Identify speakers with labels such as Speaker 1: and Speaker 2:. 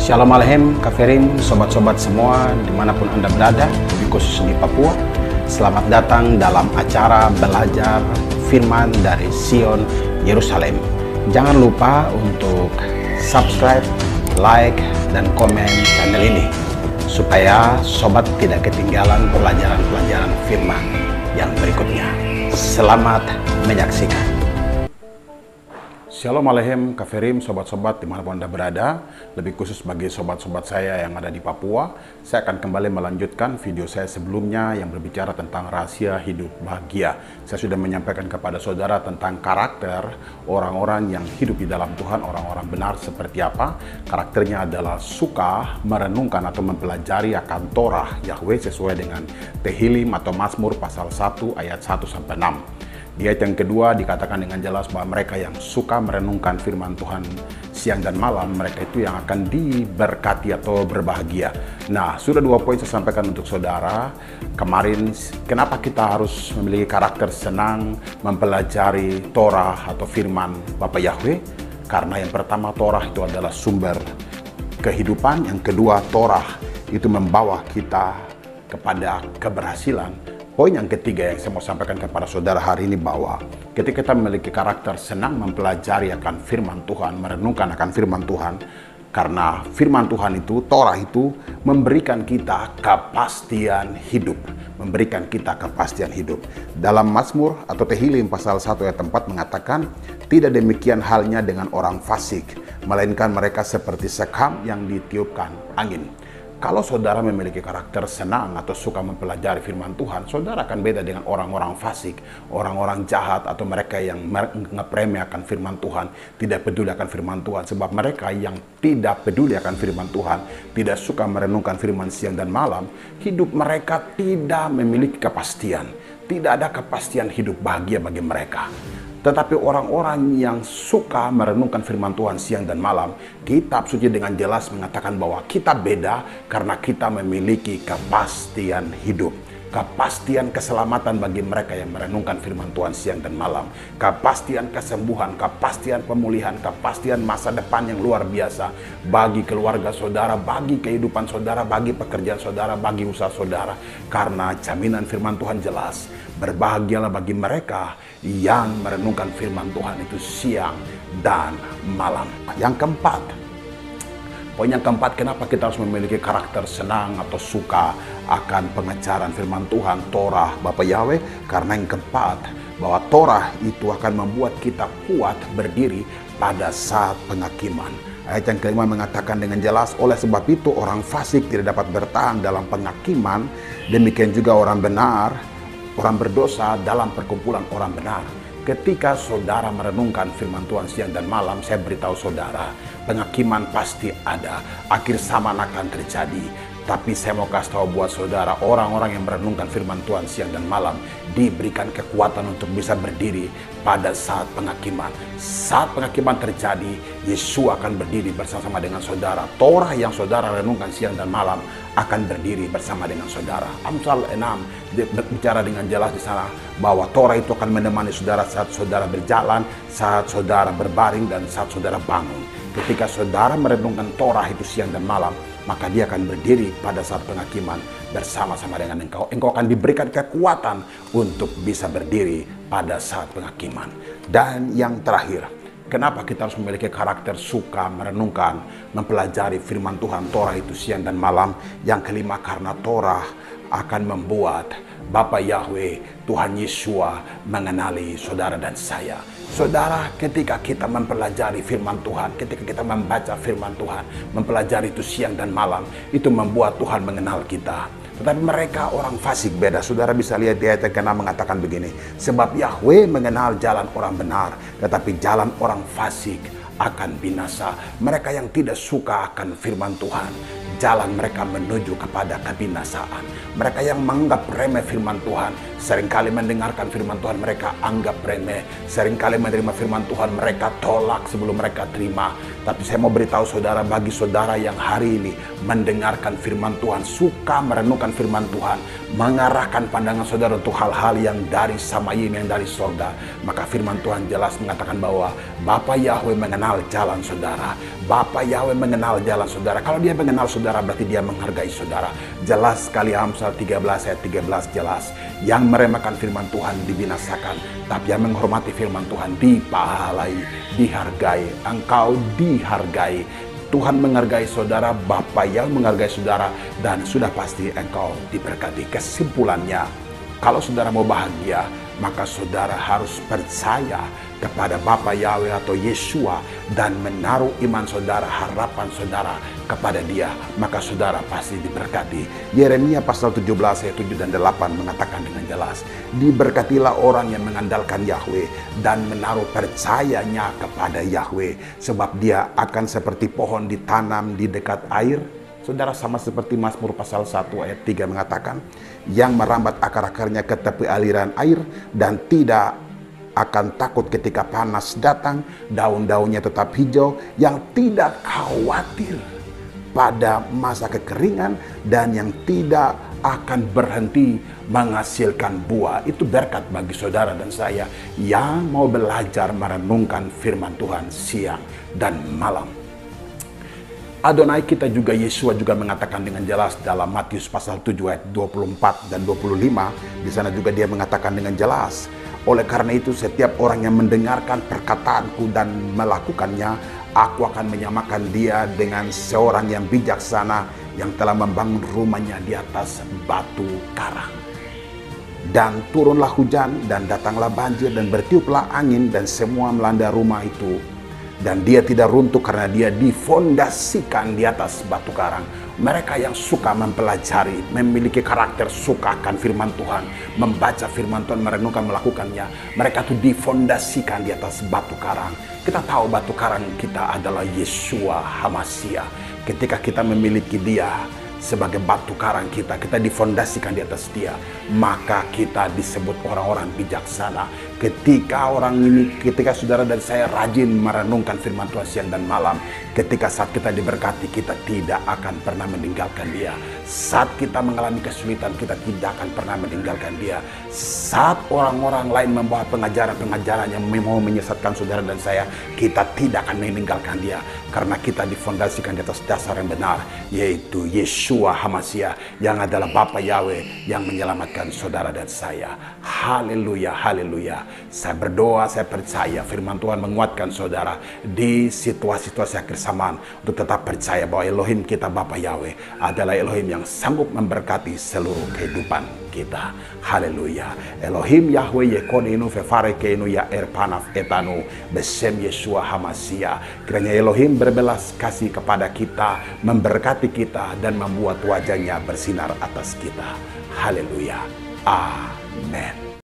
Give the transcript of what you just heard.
Speaker 1: Shalom Aleichem, Kafirim, sobat-sobat semua dimanapun Anda berada, lebih khusus di Papua. Selamat datang dalam acara belajar firman dari Sion, Yerusalem. Jangan lupa untuk subscribe, like, dan komen channel ini supaya sobat tidak ketinggalan pelajaran-pelajaran firman yang berikutnya. Selamat menyaksikan. Shalom Aleichem, Kafirim, sobat-sobat dimanapun Anda berada, lebih khusus bagi sobat-sobat saya yang ada di Papua. Saya akan kembali melanjutkan video saya sebelumnya yang berbicara tentang rahasia hidup bahagia. Saya sudah menyampaikan kepada saudara tentang karakter orang-orang yang hidup di dalam Tuhan, orang-orang benar seperti apa. Karakternya adalah suka merenungkan atau mempelajari akan Torah Yahweh sesuai dengan Tehillim atau Mazmur pasal 1 ayat 1-6. Di ayat yang kedua dikatakan dengan jelas bahwa mereka yang suka merenungkan firman Tuhan siang dan malam, mereka itu yang akan diberkati atau berbahagia. Nah, sudah 2 poin saya sampaikan untuk saudara. Kemarin, kenapa kita harus memiliki karakter senang mempelajari Torah atau firman Bapa Yahweh? Karena yang pertama, Torah itu adalah sumber kehidupan. Yang kedua, Torah itu membawa kita kepada keberhasilan. Poin yang ketiga yang saya mau sampaikan kepada saudara hari ini bahwa ketika kita memiliki karakter senang mempelajari akan firman Tuhan, merenungkan akan firman Tuhan, karena firman Tuhan itu, Torah itu memberikan kita kepastian hidup. Memberikan kita kepastian hidup. Dalam Mazmur atau Tehillim pasal 1 ayat 4 mengatakan, tidak demikian halnya dengan orang fasik, melainkan mereka seperti sekam yang ditiupkan angin. Kalau saudara memiliki karakter senang atau suka mempelajari firman Tuhan, saudara akan beda dengan orang-orang fasik, orang-orang jahat, atau mereka yang ngepremi akan firman Tuhan, tidak peduli akan firman Tuhan. Sebab mereka yang tidak peduli akan firman Tuhan, tidak suka merenungkan firman siang dan malam, hidup mereka tidak memiliki kepastian. Tidak ada kepastian hidup bahagia bagi mereka. Tetapi orang-orang yang suka merenungkan firman Tuhan siang dan malam, kitab suci dengan jelas mengatakan bahwa kita beda karena kita memiliki kepastian hidup. Kepastian keselamatan bagi mereka yang merenungkan firman Tuhan siang dan malam. Kepastian kesembuhan, kepastian pemulihan, kepastian masa depan yang luar biasa bagi keluarga saudara, bagi kehidupan saudara, bagi pekerjaan saudara, bagi usaha saudara. Karena jaminan firman Tuhan jelas. Berbahagialah bagi mereka yang merenungkan firman Tuhan itu siang dan malam. Yang keempat, poin yang keempat, kenapa kita harus memiliki karakter senang atau suka akan pengejaran firman Tuhan, Torah Bapa Yahweh? Karena yang keempat, bahwa Torah itu akan membuat kita kuat berdiri pada saat penghakiman. Ayat yang kelima mengatakan dengan jelas, oleh sebab itu orang fasik tidak dapat bertahan dalam penghakiman, demikian juga orang benar, orang berdosa dalam perkumpulan orang benar. Ketika saudara merenungkan firman Tuhan siang dan malam, saya beritahu saudara, penghakiman pasti ada, akhir zaman akan terjadi. Tapi saya mau kasih tahu buat saudara, orang-orang yang merenungkan firman Tuhan siang dan malam diberikan kekuatan untuk bisa berdiri pada saat penghakiman. Saat penghakiman terjadi, Yesus akan berdiri bersama dengan saudara. Torah yang saudara renungkan siang dan malam akan berdiri bersama dengan saudara. Amsal 6 bicara dengan jelas di sana bahwa Torah itu akan menemani saudara saat saudara berjalan, saat saudara berbaring, dan saat saudara bangun. Ketika saudara merenungkan Torah itu siang dan malam, maka dia akan berdiri pada saat penghakiman bersama-sama dengan engkau. Engkau akan diberikan kekuatan untuk bisa berdiri pada saat penghakiman. Dan yang terakhir, kenapa kita harus memiliki karakter suka merenungkan, mempelajari firman Tuhan, Torah itu siang dan malam? Yang kelima, karena Torah akan membuat Bapa Yahweh, Tuhan Yeshua mengenali saudara dan saya. Saudara, ketika kita mempelajari firman Tuhan, ketika kita membaca firman Tuhan, mempelajari itu siang dan malam, itu membuat Tuhan mengenal kita. Tetapi mereka orang fasik beda. Saudara bisa lihat di ayat yang ke-6 mengatakan begini, sebab Yahweh mengenal jalan orang benar, tetapi jalan orang fasik akan binasa. Mereka yang tidak suka akan firman Tuhan, jalan mereka menuju kepada kebinasaan. Mereka yang menganggap remeh firman Tuhan, seringkali mendengarkan firman Tuhan mereka anggap remeh. Seringkali menerima firman Tuhan mereka tolak sebelum mereka terima. Tapi saya mau beritahu saudara, bagi saudara yang hari ini mendengarkan firman Tuhan, suka merenungkan firman Tuhan, mengarahkan pandangan saudara untuk hal-hal yang dari Samayim, yang dari sorga, maka firman Tuhan jelas mengatakan bahwa Bapa Yahweh mengenal jalan saudara. Bapa Yahweh mengenal jalan saudara. Kalau dia mengenal saudara, berarti dia menghargai saudara. Jelas sekali Amsal 13 ayat 13 jelas. Yang meremehkan firman Tuhan dibinasakan, tapi yang menghormati firman Tuhan dipahalai, dihargai. Engkau dihargai. Tuhan menghargai saudara, Bapa yang menghargai saudara, dan sudah pasti engkau diberkati. Kesimpulannya, kalau saudara mau bahagia, maka saudara harus percaya kepada Bapa Yahweh atau Yeshua dan menaruh iman saudara, harapan saudara kepada dia, maka saudara pasti diberkati. Yeremia pasal 17 ayat 7 dan 8 mengatakan dengan jelas, diberkatilah orang yang mengandalkan Yahweh dan menaruh percayanya kepada Yahweh, sebab dia akan seperti pohon ditanam di dekat air. Saudara, sama seperti Mazmur pasal 1 ayat 3 mengatakan, yang merambat akar-akarnya ke tepi aliran air dan tidak akan takut ketika panas datang, daun-daunnya tetap hijau, yang tidak khawatir pada masa kekeringan, dan yang tidak akan berhenti menghasilkan buah. Itu berkat bagi saudara dan saya yang mau belajar merenungkan firman Tuhan siang dan malam. Adonai kita juga, Yeshua juga mengatakan dengan jelas dalam Matius pasal 7 ayat 24 dan 25. Di sana juga dia mengatakan dengan jelas, oleh karena itu setiap orang yang mendengarkan perkataanku dan melakukannya, aku akan menyamakan dia dengan seorang yang bijaksana yang telah membangun rumahnya di atas batu karang. Dan turunlah hujan dan datanglah banjir dan bertiuplah angin dan semua melanda rumah itu. Dan dia tidak runtuh karena dia difondasikan di atas batu karang. Mereka yang suka mempelajari, memiliki karakter suka akan firman Tuhan, membaca firman Tuhan, merenungkan, melakukannya, mereka itu difondasikan di atas batu karang. Kita tahu batu karang kita adalah Yeshua HaMashiach. Ketika kita memiliki dia sebagai batu karang kita difondasikan di atas dia, maka kita disebut orang-orang bijaksana. Ketika saudara dan saya rajin merenungkan firman Tuhan siang dan malam, ketika saat kita diberkati, kita tidak akan pernah meninggalkan dia. Saat kita mengalami kesulitan, kita tidak akan pernah meninggalkan dia. Saat orang-orang lain membawa pengajaran-pengajaran yang mau menyesatkan saudara dan saya, kita tidak akan meninggalkan dia, karena kita difondasikan di atas dasar yang benar, yaitu Yeshua HaMashiach, yang adalah Bapa Yahweh yang menyelamatkan saudara dan saya. Haleluya, haleluya. Saya berdoa, saya percaya firman Tuhan menguatkan saudara di situasi-situasi akhir zaman untuk tetap percaya bahwa Elohim kita, Bapa Yahweh, adalah Elohim yang sanggup memberkati seluruh kehidupan kita. Haleluya. Elohim Yahweh Yekonenu Fefarekeinu Ya Erpanaf Etanu Besem Yeshua HaMashiach. Kiranya Elohim berbelas kasih kepada kita, memberkati kita, dan membuat wajahnya bersinar atas kita. Haleluya. Amen.